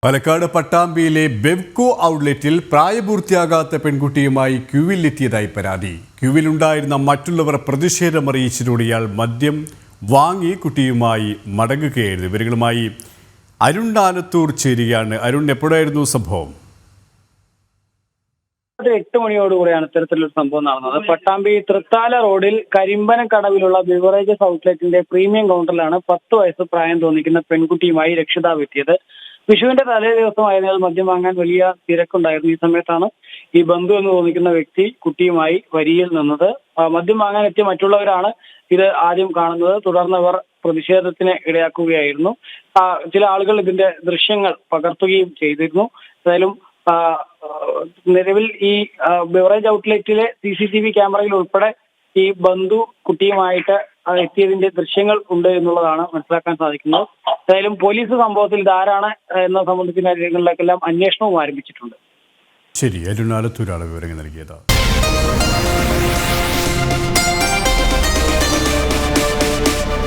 പാലക്കാട് പട്ടാമ്പിയിലെ ബെവ്കോ ഔട്ട്ലെറ്റിൽ പ്രായപൂർത്തിയാകാത്ത പെൺകുട്ടിയുമായി ക്യൂവിലെത്തിയതായി പരാതി. ക്യൂവിലുണ്ടായിരുന്ന മറ്റുള്ളവർ പ്രതിഷേധമറിയിച്ചതോടെ ഇയാൾ മദ്യം വാങ്ങി കുട്ടിയുമായി മടങ്ങുകയായിരുന്നു. ഇവരുമായി അരുൺ ആലത്തൂർ ചേരുകയാണ്. അരുൺ, എപ്പോഴായിരുന്നു സംഭവം? 8 മണിയോടുകൂടിയാണ് ഇത്തരത്തിലൊരു സംഭവം നടന്നത്. പട്ടാമ്പി തൃത്താല റോഡിൽ കരിമ്പനം കടവിലുള്ള ബിവറേജസ് ഔട്ട്ലെറ്റിന്റെ പ്രീമിയം കൗണ്ടറിലാണ് 10 വയസ്സ് പ്രായം തോന്നിക്കുന്ന പെൺകുട്ടിയുമായി രക്ഷിതാവ് എത്തിയത്. വിഷുവിന്റെ തലേ ദിവസമായതിനാൽ മദ്യം വാങ്ങാൻ വലിയ തിരക്കുണ്ടായിരുന്നു. ഈ സമയത്താണ് ഈ ബന്ധു എന്ന് തോന്നിക്കുന്ന വ്യക്തി കുട്ടിയുമായി വരിയിൽ നിന്നത്. മദ്യം വാങ്ങാൻ എത്തിയ മറ്റുള്ളവരാണ് ഇത് ആദ്യം കാണുന്നത്. തുടർന്ന് അവർ പ്രതിഷേധത്തിന് ഇടയാക്കുകയായിരുന്നു. ചില ആളുകൾ ഇതിന്റെ ദൃശ്യങ്ങൾ പകർത്തുകയും ചെയ്തിരുന്നു. ഏതായാലും നിലവിൽ ഈ ബിവറേജ് ഔട്ട്ലെറ്റിലെ CCTV ക്യാമറയിൽ ഉൾപ്പെടെ ഈ ബന്ധു കുട്ടിയുമായിട്ട് എത്തിയതിന്റെ ദൃശ്യങ്ങൾ ഉണ്ട് എന്നുള്ളതാണ് മനസ്സിലാക്കാൻ സാധിക്കുന്നത്. ഏതായാലും പോലീസ് സംഭവത്തിൽ ഇതാരാണ് എന്ന സംബന്ധിക്കുന്ന കാര്യങ്ങളിലേക്കെല്ലാം അന്വേഷണവും ആരംഭിച്ചിട്ടുണ്ട്. ശരി, അരുൺ ആലത്തൂരാണ് വിവരങ്ങൾ നൽകിയത്.